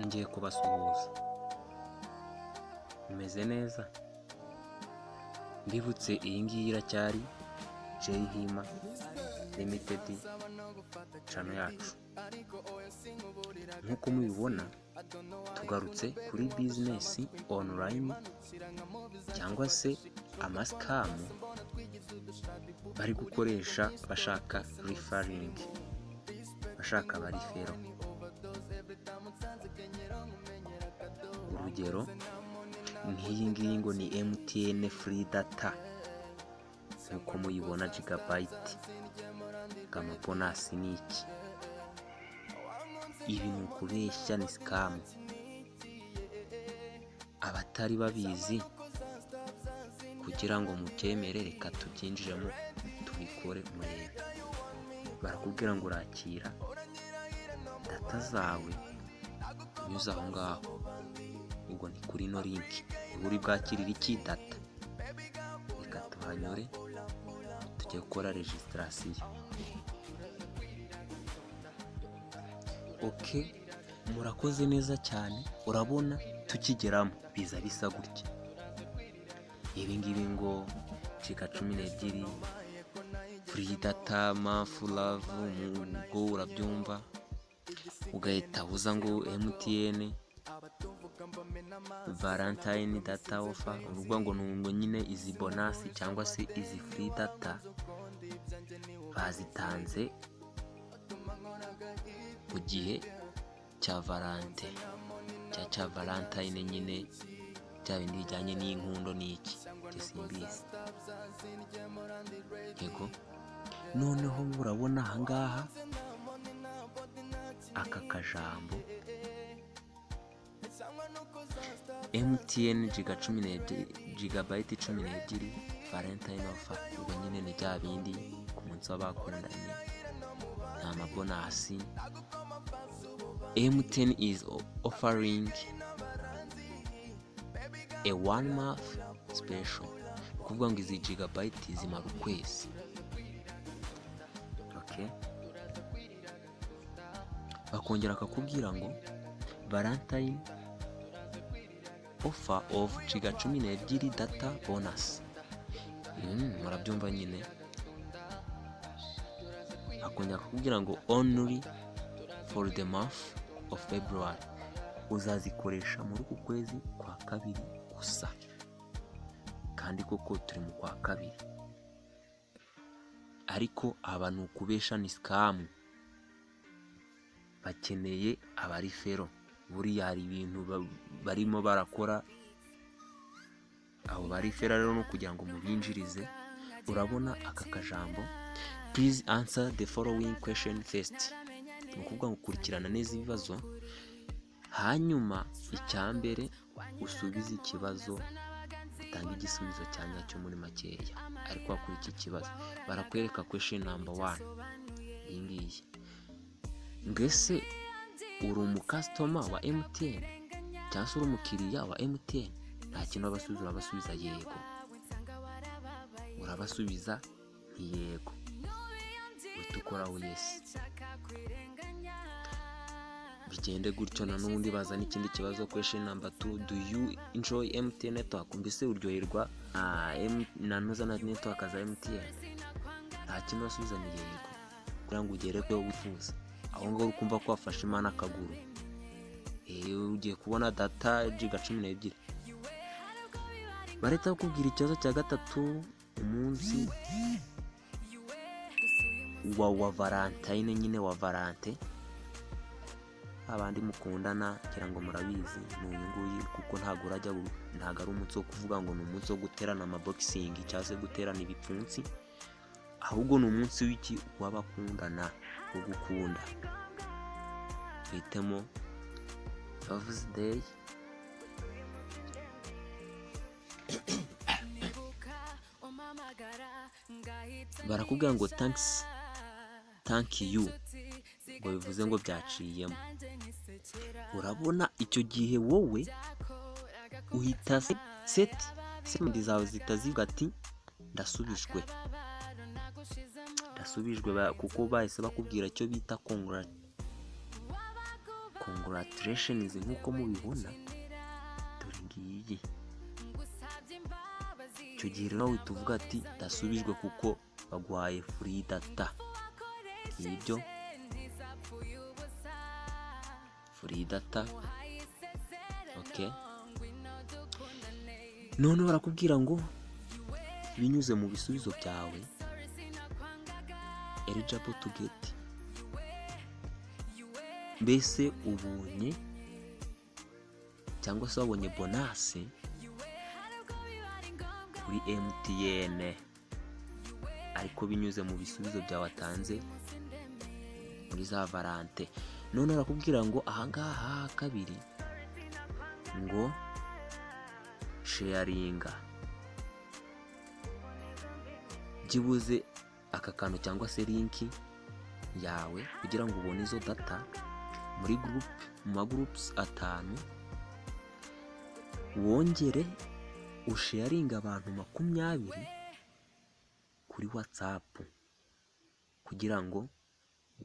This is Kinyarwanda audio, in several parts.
ngiye kubasuhuza. Mumeze neza? Mbibutse iyi ngiyi iracyari Jhima Limited channel yacu. Nk'uko mubibona tugarutse kuri business online cyangwa se amasikamu bari gukoresha bashaka referring, bashaka abarifero. Urugero nk'iyi ngiyi ngo ni MTN free data, nk'uko muyibona gigabyte kamabonasi n'iki. Ibi ni ukubeshya, ni scam. Abatari babizi kugira ngo mubyemere, reka tubyinjiremo tubikore murebe. Barakubwira ngo urakira data zawe unyuze aho ngaho, ubwo ni kuri no link. Uri bwakirira iki data? Reka tuhanyure tujye gukora registration. Okay, murakoze neza cyane. Urabona tukigeramo biza bisa gutya. Ibi ngibi ngo cika 12 free data mafulavu, ngo urabyumva ugahita uza ngo MTN Valentine data offer. Uvuga ngo nungo nyine izi bonus cyangwa se izi free data bazitanze ku gihe cya Valentine nyine, cya bindi bijyanye n'inkundo n'iki simbizi. Yego, noneho urabona ahangaha aka kajambo MTN gigabyte 12 Valentine offer, ubwo nyine ni bya bindi ku munsi w'abakundanye, nta mabonasi. MTN is offering a 1 month special, kuvuga ngo izi gigabyte zimara ukwezi. Okay, bakongera akakubwira ngo Valentine offer of giga 12 data bonus. Murabyumva nyine. Akongera akakubwira ngo only for the month of February, uzazikoresha muri uku kwezi kwa kabiri gusa. Kandi koko turi mu kwa kabiri, ariko aba ni ukubesha, ni scam. Bakeneye abarifero. Buriya hari ibintu barimo barakora abo barifera rero, no kugira ngo mubinjirize. Urabona aka kajambo please answer the following question first, ni ukuvuga ngo kurikirana neza ibibazo, hanyuma icya mbere usubize ikibazo, utanga igisubizo cya nyacyo muri makeya. Ariko wakora iki kibazo barakwereka question number 1 iyi ngiyi. Ngese uri umukastoma wa MTN cyangwa se uri umukiriya wa MTN? Nta kintu abasubiza, urabasubiza yego. Urabasubiza yego, utukoraho yes. Bigende gutyo. Na n'undi baza n'ikindi kibazo question number 2, do you enjoy MTN network? Mbese uryoherwa na noza na network za MTN? Nta kintu basubiza ni yego, kugira ngo ugere ko wifuza. Aho ngo ukumva ko wafashe imana akaguru, ugiye kubona data giga 12. Bareta kukubwira ikibazo cya gatatu, umunsi wa Valentine nyine, wa Valente. Abandi mukundana ngira ngo murabizi ni uyu nguyu, kuko ntago ari umunsi wo kuvuga ngo ni umunsi wo guterana amaboxing cyangwa se guterana ibipfunsi, ahubwo ni umunsi w'iki w'abakundana, wo gukunda. Hitemo Love's Day. Barakubwira ngo thank you, ngo bivuze ngo byaciyemo. Urabona icyo gihe wowe uhita set zawe zitazivuga ati ndasubijwe, kuko bahise bakubwira icyo bita congratulations nk'uko mubibona, dore ngiyi. Icyo gihe rero uhita uvuga ati ndasubijwe kuko baguhaye free data. Ngibyo free data. Okay, none barakubwira ngo binyuze mu bisubizo byawe eligible to get, mbese ubonye cyangwa se wabonye bonasi kuri MTN, ariko binyuze mu bisubizo byawe watanze muri za Valante. None barakubwira ngo ahangaha kabiri ngo sharinga byibuze aka kantu cyangwa se linki yawe kugira ngo ubone izo data muri group, mu magroups 5, wongere usharinga abantu 20 kuri WhatsApp kugira ngo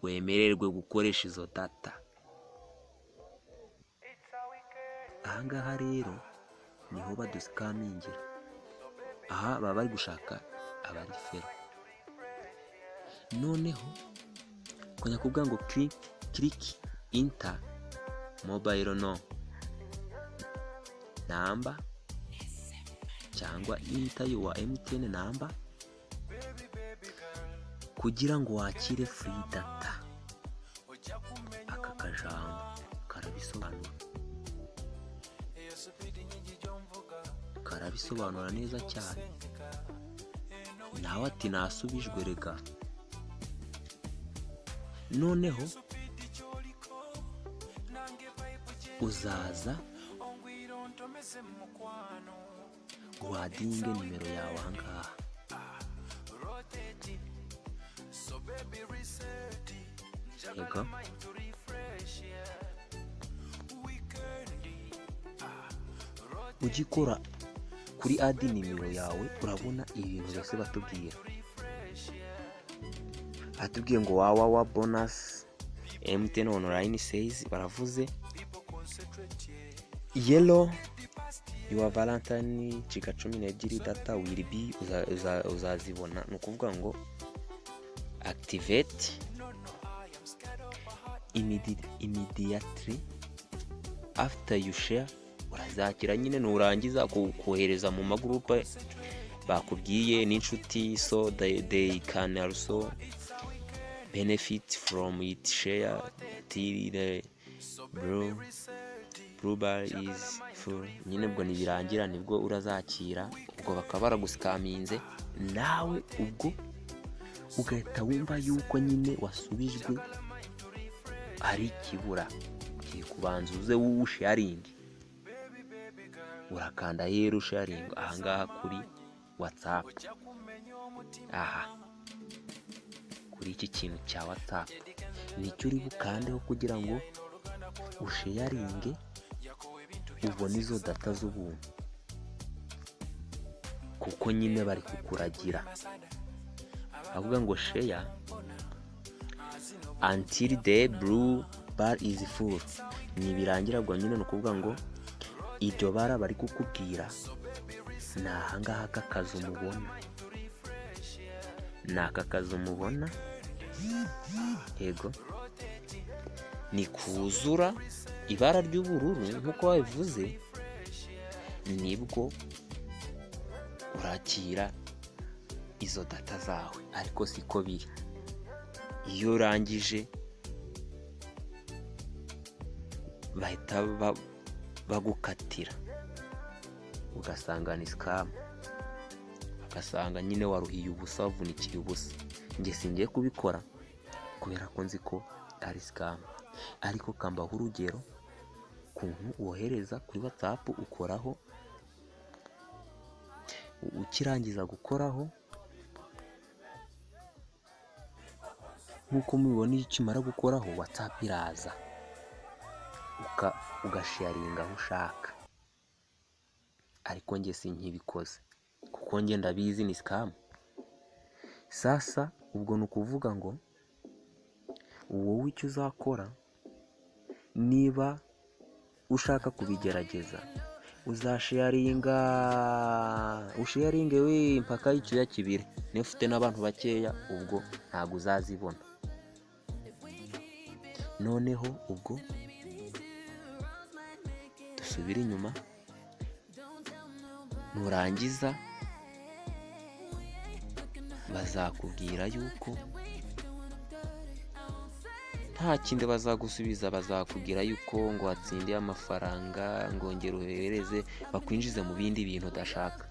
wemererwe gukoresha izo data. Ahangaha rero niho badusikamingira. Aha baba bari gushaka abari fero. Noneho konya kubwa ngo click enter mobile number cyangwa enter your MTN number kugira ngo wakire free data. Aka kajambo karabisobanura neza cyane. Nawe ati nasubijwe rega. Noneho uzaza wadinge nimero yawe ahangaha. Yego, ugikora kuri adi nimero yawe urabona ibintu byose batubwira. Atubwiye ngo wa bonus MTN online says, baravuze yellow your Valentine chika 12 data will be, uzazibona. Ni ukuvuga ngo activate immediately after you share. Urazakira nyine nurangiza kohereza mu magroupe bakubwiye n'inshuti, so they can also benefit from it. Share till the blue bar is full. Nyine ubwo nibirangira nibwo urazakira, ubwo bakaba baragusikaminze nawe, ubwo ugahita wumva yuko nyine wasubijwe ari kibura. Ugiye kubanza uze usharing, urakanda rero sharing ahangaha kuri WhatsApp. Aha kuri iki kintu cya WhatsApp nicyo uri bukandeho kugira ngo usharinge ubone izo data z'ubuntu, kuko nyine bari kukuragira. Avuga ngo share until the blue bar is full. Nibirangira bwo nyine nukuvuga ngo ibyo bara bari kukubwira ni ahangaha kakazi umubona, ni aka kazi umubona. Yego, ni kuzura ibara ry'ubururu nk'uko babivuze, nibwo urakira izo data zawe. Ariko siko biri. Iyo urangije bahita bagukatira, ugasanga ni scam, ugasanga nyine waruhiye ubusa, wavunikiye ubusa. Nge singiye kubikora kubera ko nzi ko ari scam, ariko kambaho urugero kuntu wohereza kuri WhatsApp ukoraho, ukirangiza gukoraho nkuko mubibona, ikimara gukoraho WhatsApp iraza ugasharinga aho ushaka. Ariko nge sinkibikoze kuko nge ndabizi ni scam. Sasa ubwo nukuvuga ngo wowe icyo uzakora niba ushaka kubigerageza usharinge we mpaka icyuya kibire. Niba ufite n'abantu bakeya ubwo ntabwo uzazibona. Noneho ubwo dusubire inyuma, nurangiza bazakubwira yuko nta kindi bazagusubiza, bazakubwira yuko ngo watsindiye amafaranga, ngo ngera uhereze bakwinjize mu bindi bintu udashaka.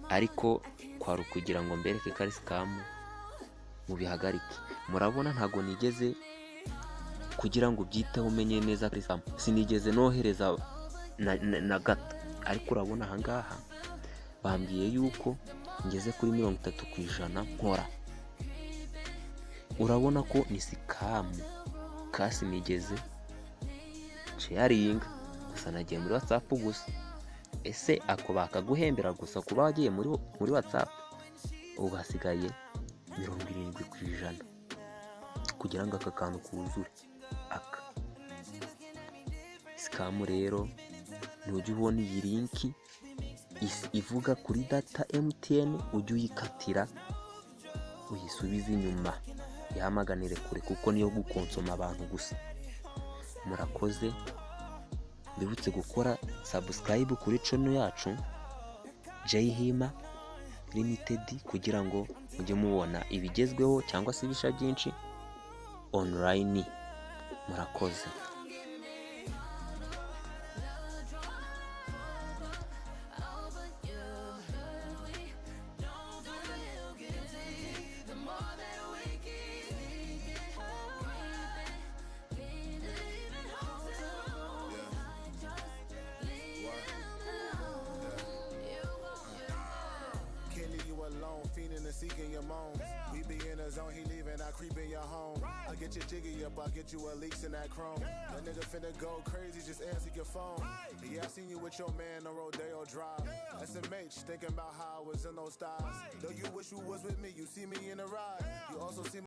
Ariko kwari ukugira ngo mbereke ko ari scam, mubihagarike. Murabona ntago nigeze kugira ngo ubyiteho umenye neza ko ari scam, sinigeze nohereza na gato. Ariko urabona ahangaha bambwiye yuko ngeze kuri 30% nkora. Urabona ko ni scam kasi nigeze sharing gusa, nagiye muri WhatsApp gusa. Ese ako bakaguhembera gusa kuba wagiye muri WhatsApp? Ubu hasigaye 70% kugira ngo aka kantu kuzure. Aka scam rero ntujye ubona iyi link ivuga kuri data MTN ujye uyikatira uyisubize inyuma, yamaganire kure kuko niyo gukonsoma abantu gusa. Murakoze, mbibutse gukora subscribe kuri channel yacu Jayhima Limited kugira ngo mujye mubona ibigezweho cyangwa se ibisha byinshi online. Murakoze. Seeking your moan. We be in the zone, he leaving, I creep in your home. I get your jiggy up, I get you a leaks in that chrome. That nigga finna go crazy, just answer your phone. Yeah, I seen you with your man on Rodeo Drive. SMH, thinking about how I was in those styles. Though you wish you was with me, you see me in the ride. You also see